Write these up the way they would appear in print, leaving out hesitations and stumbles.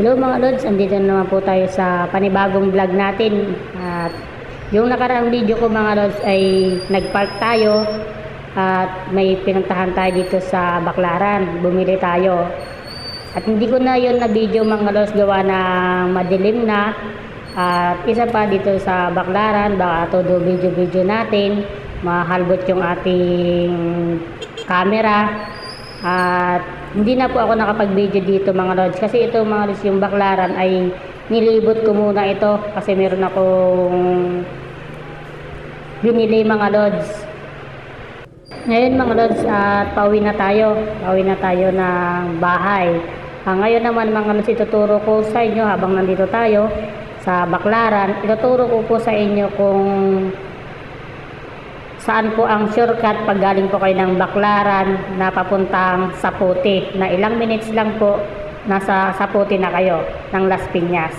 Hello mga Lods, andito naman po tayo sa panibagong vlog natin. At yung nakaraang video ko mga Lods ay nagpark tayo at may pinuntahan tayo dito sa Baclaran. Bumili tayo. At hindi ko na yun na video mga Lods gawa na madilim na. At isa pa dito sa Baclaran, baka todo video natin, mahalbot yung ating camera. At hindi na po ako nakapag-video dito mga Lods kasi ito mga Lods, yung Baclaran ay nilibot ko muna ito kasi meron akong binili mga Lods. Ngayon mga Lods, pauwi na tayo ng bahay. Ngayon naman mga Lods, ituturo ko sa inyo habang nandito tayo sa Baclaran, ituturo ko po sa inyo kung saan po ang shortcut pag galing po kayo ng Baclaran na papuntang Zapote, na ilang minutes lang po nasa Zapote na kayo ng Las Piñas.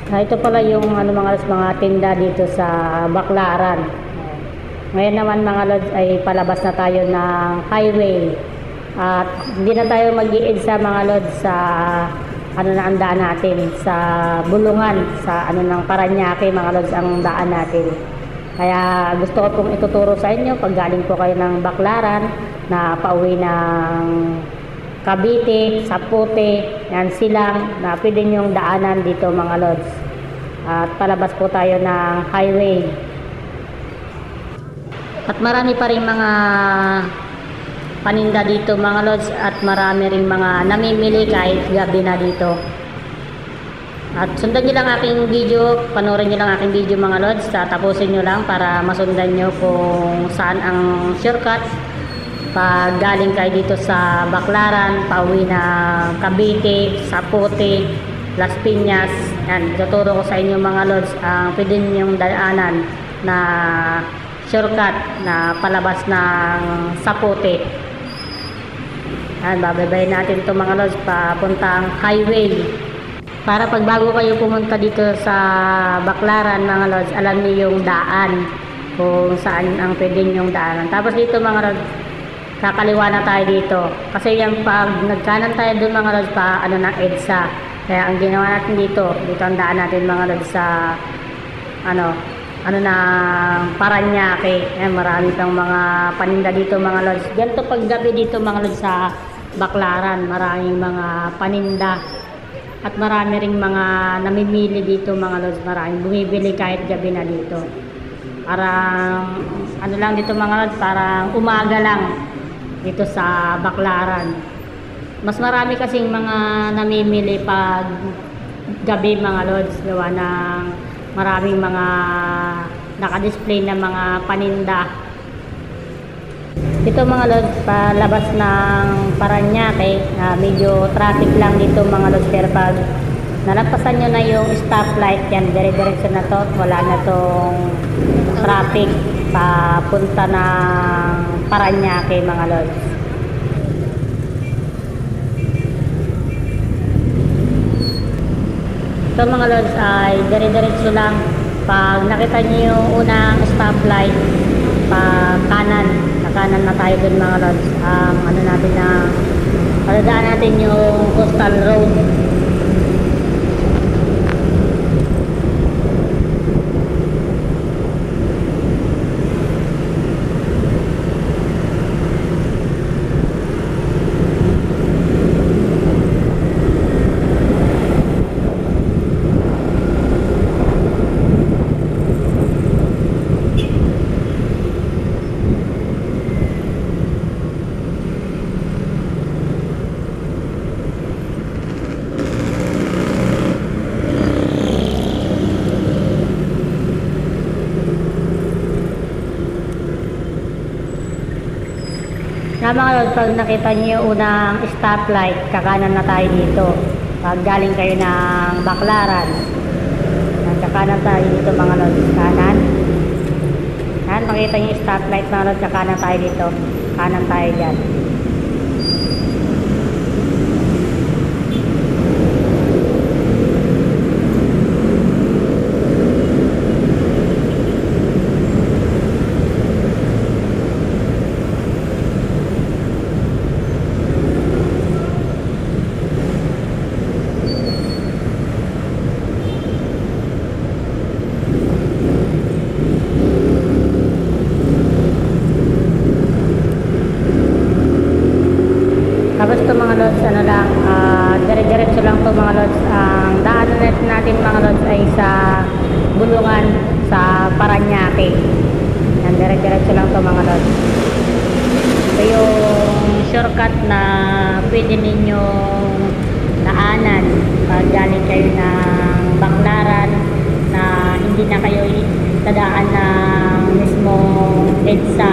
Ito pala yung mga tinda dito sa Baclaran. Ngayon naman mga Lods ay palabas na tayo ng highway at hindi na tayo mag-i-edge sa mga Lods sa na ang daan natin sa Bulungan, sa ng Parañaque mga Lods ang daan natin. Kaya gusto ko pong ituturo sa inyo pag galing po kayo ng Baclaran na pauwi ng Cavite, Zapote, yan silang na pwede nyong daanan dito mga Lods. At palabas po tayo ng highway. At marami pa rin mga paninda dito mga Lods at marami rin mga namimili kahit gabi na dito. At sundan nyo lang aking video, panoorin nyo lang aking video mga Lods, tapusin nyo lang para masundan nyo kung saan ang shortcut pag galing kayo dito sa Baclaran, pauwi na Cavite, Zapote, Las Piñas. Yan, tuturo ko sa inyo mga Lods ang pwede nyong daanan na shortcut na palabas ng Zapote. Yan, bababayin natin ito mga Lods papuntang highway. Para pag bago kayo pumunta dito sa Baclaran mga Lods, alam niyo yung daan kung saan ang pwede yung daanan. Tapos dito mga Lods, kakaliwa na tayo dito. Kasi yung pag nagkanan tayo doon mga Lods pa ng EDSA. Kaya ang ginawa natin dito ang daan natin mga Lods sa na Parañaque. Ayan, marami pang mga paninda dito mga Lods. Ganito pag gabi dito mga Lods sa Baclaran, maraming mga paninda. At marami ring mga namimili dito mga Lods, maraming bumibili kahit gabi na dito. Parang lang dito mga Lods, parang umaga lang dito sa Baclaran. Mas marami kasing mga namimili pag gabi mga Lods, gawa ng maraming mga nakadisplay na mga paninda. Ito mga Lods, palabas ng Parañaque, medyo traffic lang dito mga Lods, pero pag nalampasan nyo na yung stoplight yan, dire-diretso na to, wala na tong traffic papunta ng Parañaque mga Lods. Ito mga Lods ay dire-diretso lang. Pag nakita nyo yung unang stoplight, pa kanan na tayo dun mga Lods. Natin na paladaan natin yung coastal road. Mga Lods, pag nakita niyo yung unang stoplight, kakanan na tayo dito. Pag galing kayo ng Baclaran, kakanan tayo dito mga Lods, kanan. Yan, makita niyo yung stoplight mga Lods, kakanan tayo dito. Kanan tayo dyan. natin mga lods ay sa Bulungan, sa Parañaque. Yan, dire-diretso lang to mga lods. Ito yung shortcut na pwede ninyong daanan pag galing kayo ng Baclaran, na hindi na kayo dadaan ng mismong EDSA.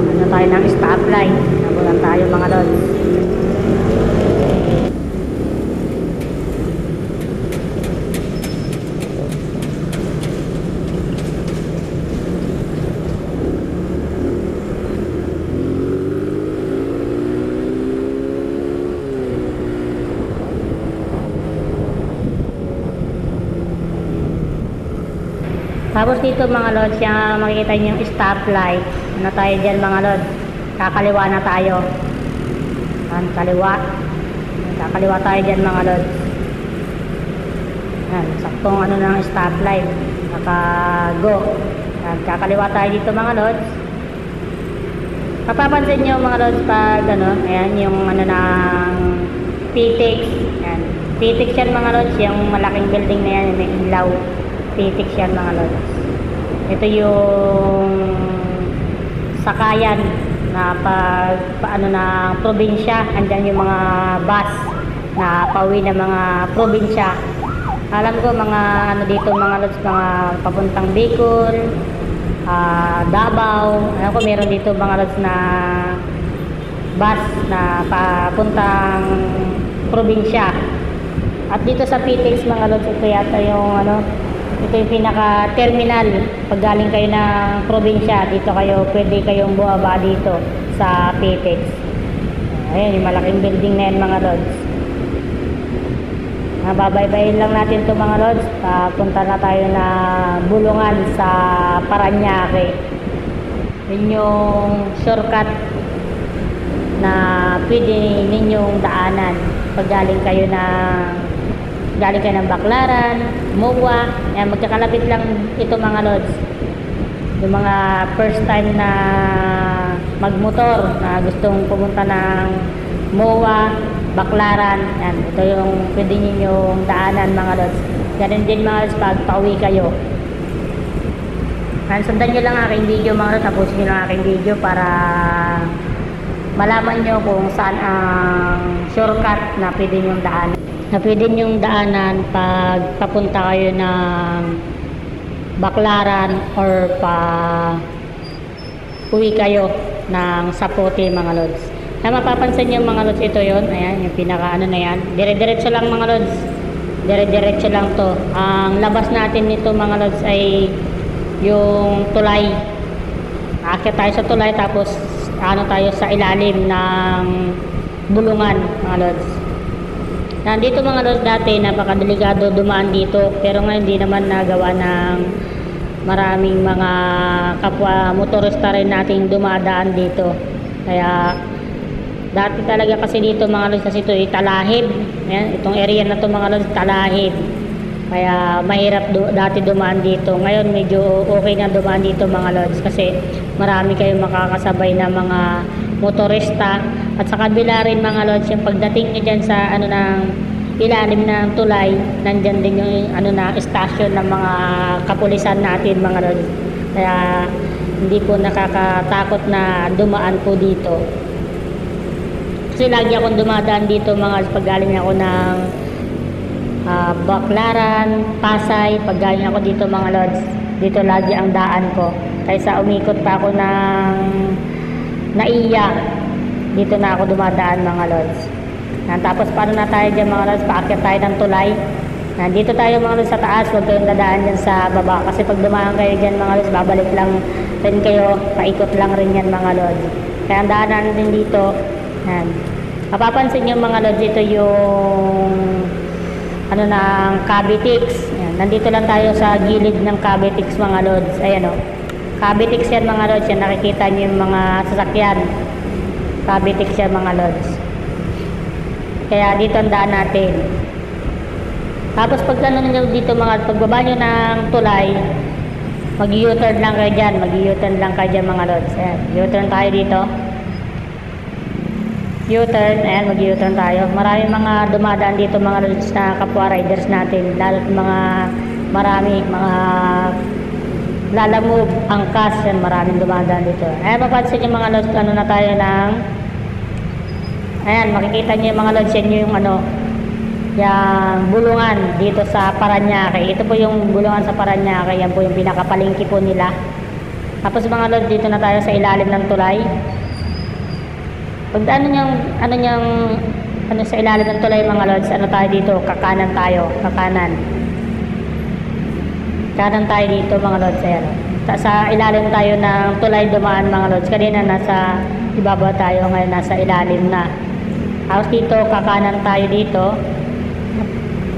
Ano tayo ng stoplight, nabulan tayo mga lods. Tapos dito mga lods, yung makikita nyo yung stoplight. Ano tayo dyan mga lods? Kakaliwa na tayo. Yan, kaliwa. Kakaliwa tayo dyan mga lods. Yan, saktong ano ng stoplight. Naka-go. Yan, kakaliwa tayo dito mga lods. Papapansin nyo mga lods pag ano, ayan yung ano ng PTX. Yan, PTX yan mga lods, yung malaking building na yan, may ilaw. PTX yan mga lods. Ito yung sakayan na paano na probinsya. Andyan yung mga bus na pauwi ng mga probinsya. Alam ko mga ano dito mga lods, mga papuntang Bicol, Davao. Alam ko meron dito mga lods na bus na papuntang probinsya. At dito sa PTX mga lods, ito yata yung ano, ito yung pinaka-terminal. Pag galing kayo ng probinsya, dito kayo, pwede kayong buwaba dito sa PTX. Ayan, yung malaking building na yan mga lods. Babaybayin lang natin ito mga lods. Punta na tayo na Bulungan sa Parañaque. Yun yung shortcut na pwede ninyong daanan pag galing kayo ng Baclaran, MOA. Yan, magkakalapit lang ito mga lods. Yung mga first time na magmotor na gustong pumunta ng MOA, Baclaran, yan, ito yung pwede ninyong daanan mga lods. Ganun din mga lods pag pauwi kayo. Yan, sundan nyo lang aking video mga lods. Tapusin nyo lang aking video para malaman nyo kung saan ang shortcut na pwede nyong daanan. Na pwede nyong daanan pag papunta kayo ng Baclaran or uwi kayo ng Zapote mga lods. Na mapapansin nyo mga lods, ito yon. Ayan, yung pinaka ano na yan. Dire-diretso lang mga lods. Dire-diretso lang to. Ang labas natin nito mga lods ay yung tulay. Aakyat tayo sa tulay, tapos ano tayo sa ilalim ng Bulungan mga lods. Nandito mga lods, dati napakadelikado dumaan dito, pero ngayon hindi naman nagawa ng maraming mga kapwa motorista rin nating dumadaan dito. Kaya dati talaga kasi dito mga lods, kasi ito ay talahib. Ayan, itong area na to mga lods, talahib. Kaya mahirap dati dumaan dito. Ngayon medyo okay na dumaan dito mga lods, kasi marami kayong makakasabay na mga motorista. At sa kabila rin mga lods, yung pagdating nyo dyan sa ano ng ilalim ng tulay, nandyan din yung ano na stasyon ng mga kapulisan natin mga lods. Kaya hindi po nakakatakot na dumaan po dito. Kasi lagi akong dumadaan dito mga lods pag galing ako ng Baclaran, Pasay. Pag galing ako dito mga lods, dito lagi ang daan ko. Kaysa umikot pa ako ng Naiya, dito na ako dumadaan mga lods. Tapos paano na tayo dyan mga lods, paakyat tayo ng tulay. Dito tayo mga lods sa taas, huwag kayong dadaan dyan sa baba, kasi pag dumaan kayo dyan mga lods, babalik lang rin kayo, paikot lang rin yan mga lods. Kaya ang daanan din dito, yan. Mapapansin nyo mga lods, ito yung ano ng Cavitex. Yan. Nandito lang tayo sa gilid ng Cavitex mga lods. Ayan o, Cavitex yan mga lods. Yan, nakikita nyo yung mga sasakyan. Cavitex yan mga lods. Kaya dito ang daan natin. Tapos pag ano nyo dito mga, pagbaba nyo ng tulay, mag-U-turn lang kayo dyan. Mag-U-turn lang kayo dyan mga lods. Ayan, U-turn tayo dito. U-turn. Ayan, mag-U-turn tayo. Maraming mga dumadaan dito mga lods na kapwa riders natin. Lalo mga mga lalamove, angkas. Yan, maraming dumadaan dito. Ayan, mapansin nyo mga lods, ano na tayo ng... Ayan, makikita nyo yung mga lods, yan yung yung bulungan dito sa Parañaque. Ito po yung bulungan sa Parañaque. Yan po yung pinakapalingki po nila. Tapos mga lods, dito na tayo sa ilalim ng tulay. Pag sa ilalim ng tulay mga lods, ano tayo dito? Kakanan tayo, kakanan. Kanan tayo dito mga lods. Ayan. Sa ilalim tayo ng tulay dumaan mga lods. Kanina nasa ibaba tayo, ngayon nasa ilalim na. Tapos dito, kakanan tayo dito.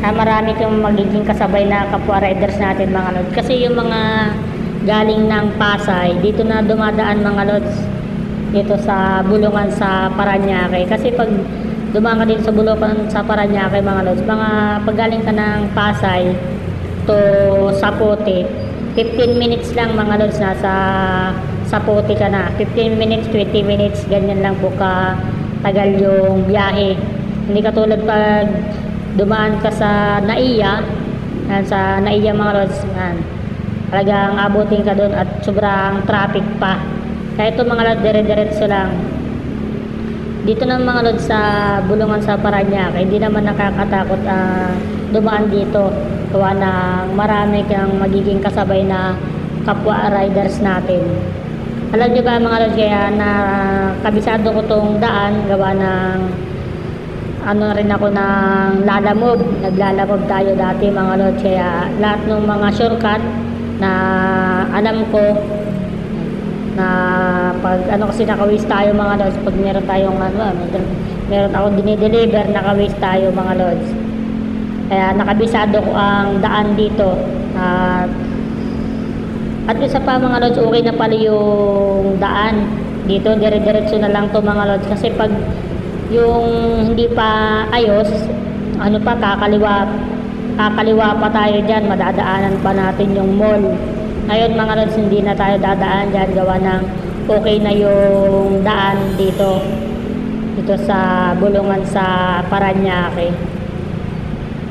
Marami kang magiging kasabay na kapwa riders natin mga lods. Kasi yung mga galing ng Pasay, dito na dumadaan mga lods. Dito sa bulungan sa Parañaque. Kasi pag dumaan ka dito sa bulungan sa Parañaque mga lods, paggaling ka ng Pasay to Zapote, 15 minutes lang mga lods, nasa Zapote ka na. 15 minutes, 20 minutes, ganyan lang po ka tagal yung biyahe. Hindi katulad pag dumaan ka sa Naiya, sa Naiya mga lods, talagang abutin ka doon at sobrang traffic pa. Kaya ito mga lods, dire-diretso lang. Dito ng mga lods sa bulungan sa Parañaque, hindi naman nakakatakot dumaan dito. Gawa na marami kang magiging kasabay na kapwa riders natin. Alam nyo ba mga lods, kaya na kabisado ko tong daan, gawa ng rin ako ng lalamove. Naglalamove tayo dati mga lods, kaya lahat ng mga shortcut na alam ko na pag kasi nakawis tayo mga lods, pag meron tayong meron akong dinideliver, nakawis tayo mga lods, kaya nakabisado ko ang daan dito. At isa pa mga lods, okay na pala yung daan dito, dire-diretso na lang to mga lods. Kasi pag yung hindi pa ayos, kakaliwa pa tayo dyan, madadaanan pa natin yung mall. Ngayon mga lods, hindi na tayo dadaan dyan, gawa ng okay na yung daan dito sa bulungan sa Parañaque.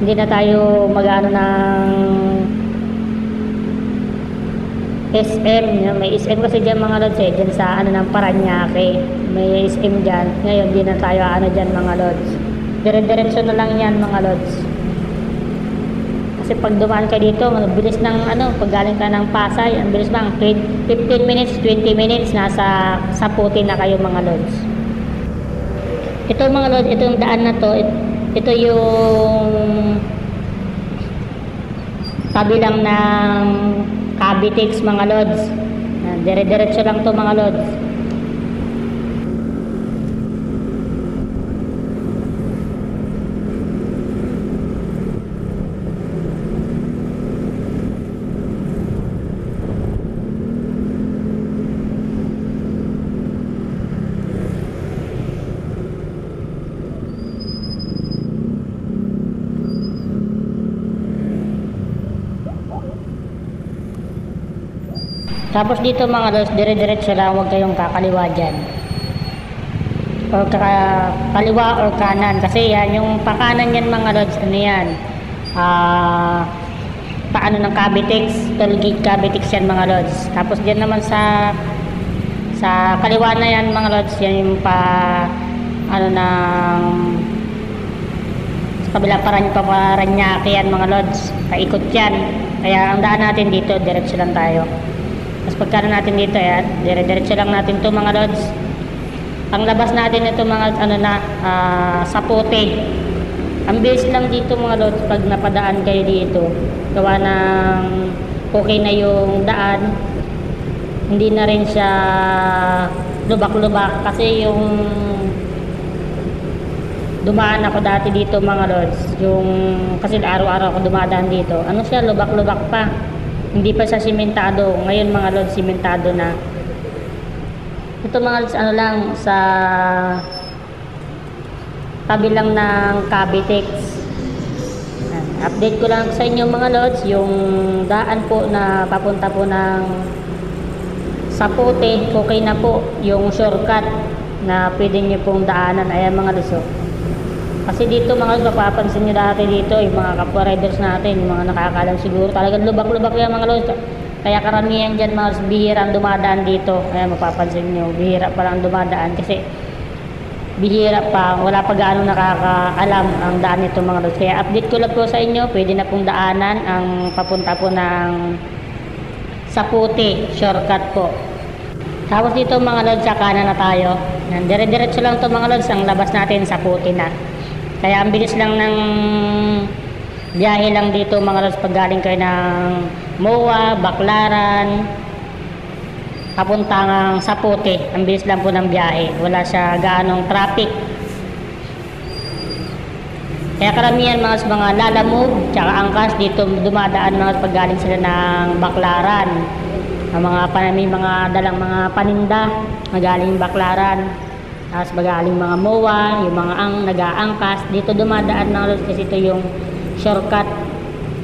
Hindi na tayo mag-ano ng SM. May SM kasi dyan mga lods dyan sa ng Parañaque, may SM dyan. Ngayon di na tayo dyan mga lods, dire-diretso na lang yan mga lods. Kasi pag dumaan ka dito, bilis ng pag galing ka ng Pasay, ang bilis bang 15 minutes, 20 minutes, nasa Zapote na kayo mga lods. Ito mga lods, itong daan na to, ito yung tabi lang ng Cavitex mga lods. Dire-diretso lang to mga lods. Tapos dito mga lods, dire-diretso lang, huwag kayong kakaliwa dyan. O kaliwa or kanan. Kasi yan, yung pakanan yan mga lods, yan? Paano ng Cavitex, tollgate Cavitex yan mga lods. Tapos dyan naman sa kaliwa na yan mga lods, yan yung sa kabila Parañaque yan mga lods. Paikot yan. Kaya ang daan natin dito, diretso lang tayo. Tapos pagkano natin dito, yan, dire-diretso lang natin to mga lods. Ang labas natin ito mga Zapote. Ang bilis lang dito mga lods pag napadaan kayo dito. Gawa ng okay na yung daan. Hindi na rin siya lubak-lubak. Kasi yung dumaan ako dati dito mga lods, kasi araw-araw ako dumadaan dito, siya, lubak-lubak pa. Hindi pa siya simentado. Ngayon mga lods, simentado na. Ito mga lods, lang sa tabi lang ng Cavitex. Update ko lang sa inyo mga lods, yung daan po na papunta po ng Zapote, okay na po yung shortcut. na pwede nyo pong daanan. Ayan mga lods. Kasi dito mga lods, mapapansin nyo dati dito yung mga kapwa riders natin, yung mga nakakalam siguro, talagang lubak-lubak yan mga lods. Kaya karamihan dyan mga lods, bihira ang dumadaan dito. Ayan, mapapansin nyo, bihira pa lang dumadaan kasi bihira pa, wala pa gaano nakakaalam ang daan nito mga lods. Kaya update ko lang po sa inyo, pwede na pong daanan ang papunta po ng Saputi, shortcut po. Tapos dito mga lods, sa kanan na tayo. Dire-diretso lang to mga lods, ang labas natin Saputi na. Kaya ang bilis lang ng biyahe lang dito mga lods pag galing kayo ng MOA, Baclaran, papuntang Saputi. Ang bilis lang po ng biyahe. Wala siya gaanong traffic. Kaya karamihan mga lalamove, tsaka angkas dito dumadaan mga pag galing sila ng Baclaran. Ang may mga dalang mga paninda, magaling Baclaran. Tapos magaling mga MOA, yung mga nag-aangkas. Dito dumadaan mga lods kasi ito yung shortcut.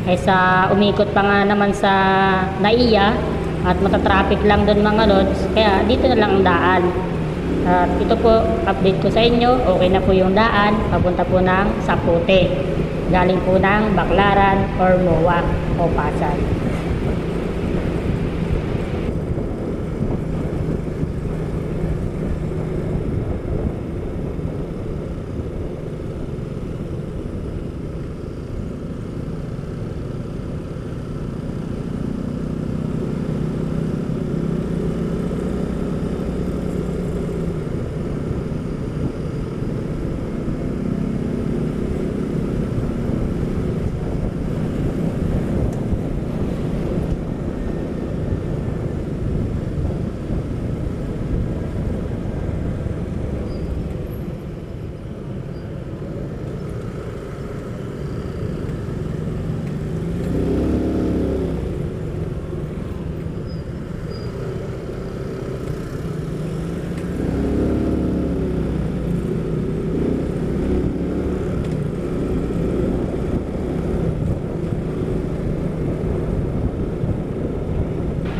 Kaysa umikot pa nga naman sa NAIA at matatraffic lang doon mga lods. Kaya dito na lang ang daan. At ito po, update ko sa inyo. Okay na po yung daan. Papunta po ng Saputi. Galing po ng Baclaran or MOA o Pasay.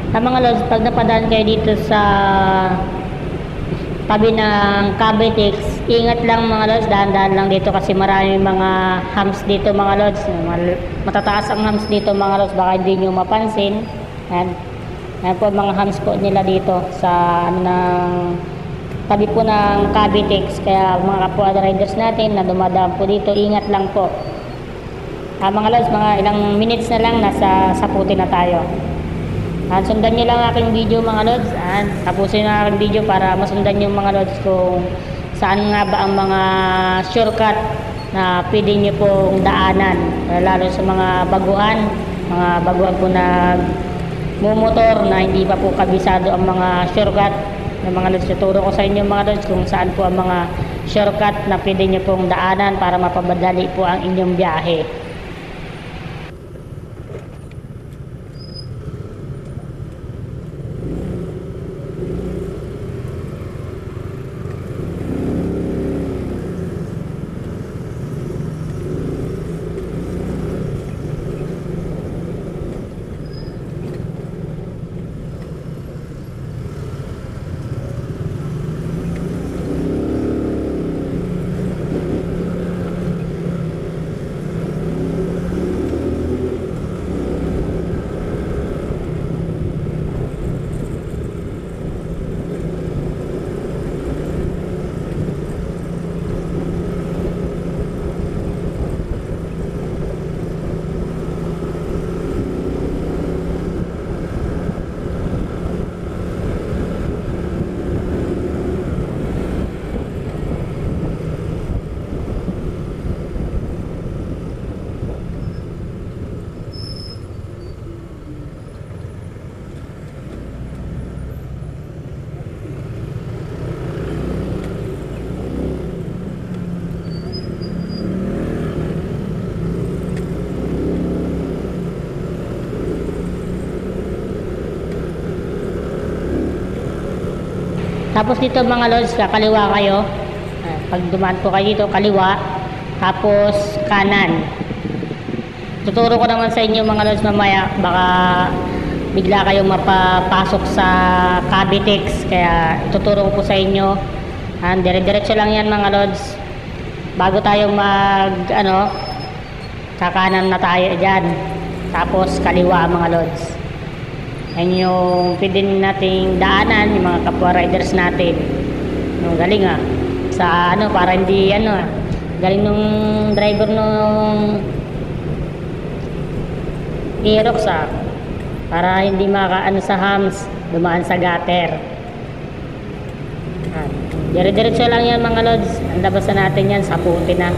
Sa mga lods, pag napadaan kayo dito sa tabi ng Cavitex, ingat lang mga lods, dahan-dahan lang dito kasi marami mga hams dito mga lods. Matataas ang hams dito mga lods, baka hindi nyo mapansin. Yan po mga hams po nila dito sa tabi po ng Cavitex. Kaya mga kapwa riders natin na dumadaan po dito, ingat lang po. Mga lods, mga ilang minutes na lang nasa Saputi na tayo. Sundan nyo lang aking video mga lods. Tapusin na aking video para masundan nyo mga lods kung saan nga ba ang mga shortcut na pwede nyo pong daanan. Lalo sa mga baguhan po na mumotor na hindi pa po kabisado ang mga shortcut. Yung mga lods, tuturo ko sa inyo mga lods kung saan po ang mga shortcut na pwede nyo pong daanan para mapabadali po ang inyong biyahe. Tapos dito mga lods, kakaliwa kayo. Pag dumaan po kayo dito, kaliwa. Tapos kanan. Tuturo ko naman sa inyo mga lods mamaya. Baka bigla kayong mapapasok sa Cavitex. Kaya tuturo ko po sa inyo Dire-diretso lang yan mga lods. Bago tayo kakanan na tayo dyan. Tapos kaliwa mga lods. Yan yung pwede nating daanan, yung mga kapwa riders natin. Yung galing sa para hindi galing nung driver nung Aerox para hindi sa hams, dumaan sa gutter. Dire-diretso lang yan mga lods. Ang labasan natin yan sa puti na.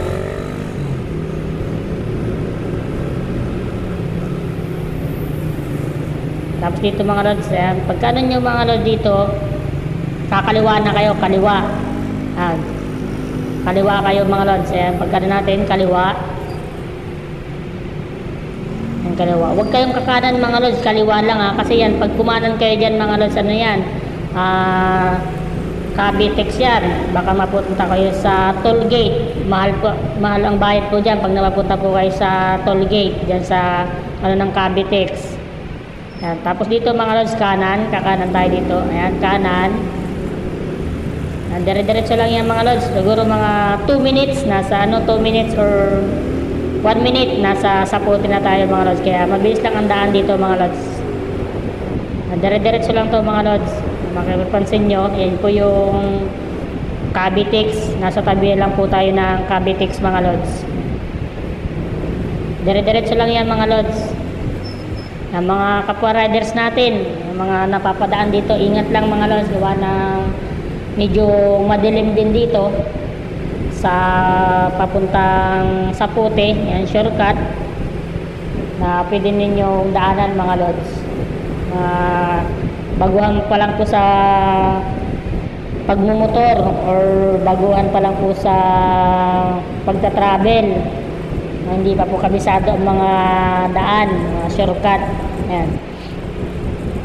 Tapos dito mga lods, pagkano nyo mga lods dito, kakaliwa na kayo, kaliwa. Kaliwa kayo mga lods. Pagkano natin, kaliwa. Yung kaliwa. Huwag kayong kakanan mga lods, kaliwa lang kasi yan, pag kumanan kayo dyan mga lods, Cavitex yan. Baka mapunta kayo sa toll gate. Mahal ang bayad po dyan pag napapunta po kayo sa toll gate dyan sa ng Cavitex. Yan. Tapos dito mga lods, kanan. Kakanan tayo dito. Ayan, kanan. Dire-diretso lang yan mga lods. Siguro mga 2 minutes. Nasa 2 minutes or 1 minute. Nasa Saputi na tayo mga lods. Kaya mabilis lang ang daan dito mga lods. Dire-diretso lang to mga lods. Makipansin nyo, yan po yung Cavitex. Nasa tabi lang po tayo ng Cavitex mga lods. Dire-diretso lang yan mga lods. Ang mga kapwa riders natin, yung mga napapadaan dito, ingat lang mga lods. Gawa ng medyo madilim din dito sa papuntang Saputi. Yan, shortcut na pwede ninyong daanan mga lods. Baguhan pa lang po sa pagmumotor or baguhan pa lang po sa pagta-travel. Hindi pa po kabisado ang mga daan, mga shortcut. Ayan.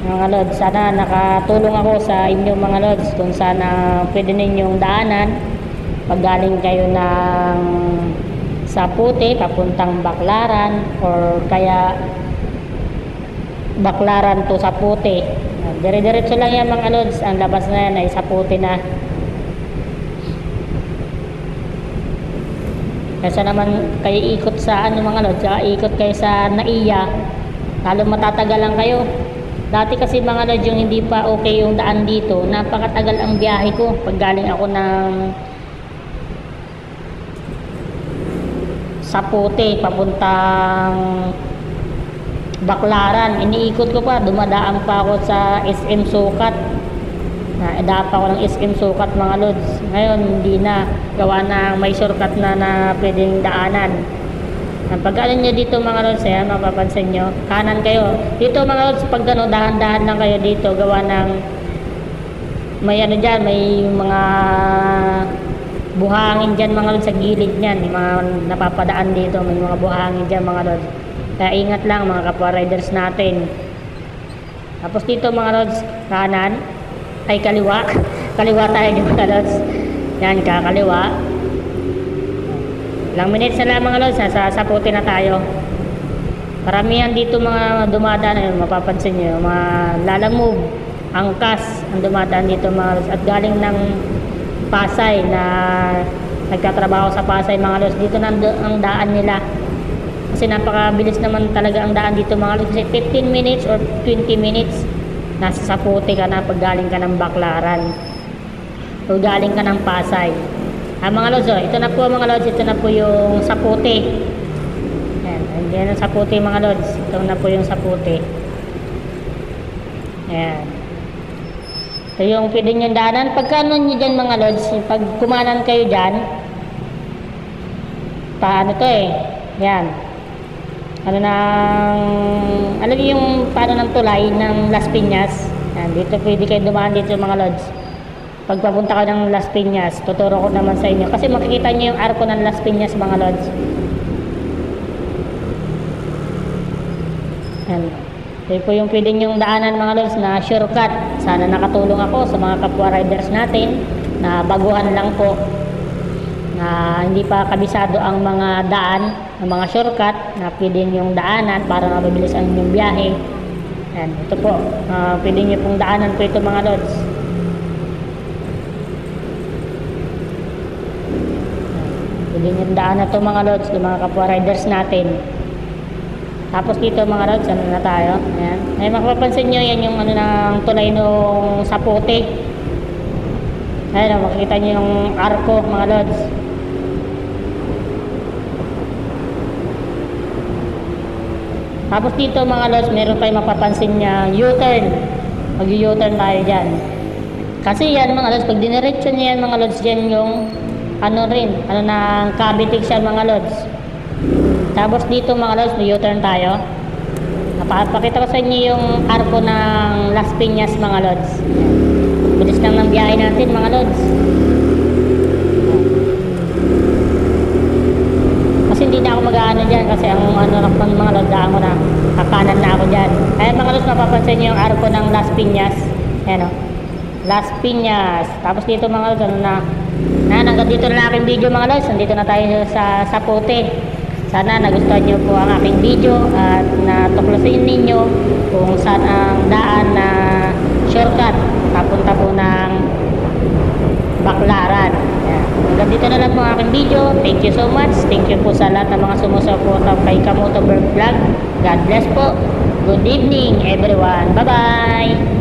Mga lods, sana nakatulong ako sa inyo mga lods kung sana pwede ninyong daanan pag galing kayo ng Saputi papuntang Baclaran or kaya Baclaran to Saputi. Dire-diretso lang yan mga lods. Ang labas na yan ay Saputi na. Kaysa naman kayo ikot sa mga lods, ikot kayo sa Naiya, lalo matatagal lang kayo. Dati kasi mga lods, yung hindi pa okay yung daan dito, napakatagal ang biyahe ko pag galing ako ng Saputi papuntang Baclaran. Iniikot ko pa, dumadaan pa ako sa SM Sukat. Idaan pa ako ng SM Sukat mga lods. Ngayon hindi na, gawa na may shortcut na pwedeng daanan. Pag nyo dito mga lods, mapapansin nyo, kanan kayo dito mga lods. Pag dahan-dahan lang kayo dito, gawa ng may dyan, may mga buhangin dyan mga lods sa gilid nyan. May mga napapadaan dito, may mga buhangin dyan mga lods. Kaya ingat lang mga kapwa riders natin. Tapos dito mga lods, kanan ay kaliwa. Kaliwa tayo dito mga lods. Yan, kakaliwa. Ilang minutes na lang mga lods, sa Saputi na tayo. Karamihan dito mga dumadaan, mapapansin nyo, mga lalamove, angkas ang dumadaan dito mga lods. At galing ng Pasay na nagtatrabaho sa Pasay mga lods. Dito na ang daan nila. Kasi napakabilis naman talaga ang daan dito mga lods. Kasi 15 minutes or 20 minutes nasa Saputi ka na pag galing ka ng Baclaran o galing ka ng Pasay. Mga lods, ito na po mga lods, ito na po yung Saputi. Yan ang Saputi mga lods. Ito na po yung Saputi. Ayan. Ito yung pwede nyo daanan. Pagkano nyo dyan mga lods, pag kumanan kayo dyan, paano to yan. Alam niyo yung paano ng tulay ng Las Piñas. Yan, dito pwede kayo dumaan dito mga lods. Pag papunta ka ng Las Piñas, tuturo ko naman sa inyo. Kasi makikita niyo yung arko ng Las Piñas mga lods. Yan. Ito po yung pwede nyong daanan mga lods na shortcut. Sana nakatulong ako sa mga kapwa riders natin na baguhan lang po, na hindi pa kabisado ang mga daan, ang mga shortcut na pwede nyong daanan para mabilis ang inyong biyahe. Yan, ito po, pwede nyo pong daanan po ito mga lods. Pwede yung daan na to mga lods, yung mga kapwa riders natin. Tapos dito mga lods, ano na tayo? Ayan. Ay mapapansin nyo, yan yung ano ng tulay nung Sapote. Ayan, makikita nyo yung arko mga lods. Tapos dito mga lods, meron tayong mapapansin niya U-turn. Mag-U-turn tayo dyan. Kasi yan mga lods, pag diniretso niya yan mga lods, yan yung ano rin, ano ng Cavite siya mga lods. Tapos dito mga lods, may U-turn tayo. Napakita ko sa inyo yung arko ng Las Piñas mga lods. Bilis lang ng biyahe natin mga lods. Kasi hindi na ako mag-aano dyan kasi ang ano ng mga lods, daan ko na kakanan na ako dyan. Kaya mga lods, mapapansin nyo yung arko ng Las Piñas. Ayan o, Las Piñas. Tapos dito mga lods, ano na hanggang dito na aking video mga lods. Nandito na tayo sa Sapote. Sana nagustuhan nyo po ang aking video at natuklasin ninyo kung saan ang daan na shortcut papunta po ng Baclaran. Hanggang dito na lang po ang aking video. Thank you so much. Thank you po sa lahat ng mga sumusuporta kay Kamotovlog Vlog. God bless po. Good evening everyone. Bye bye.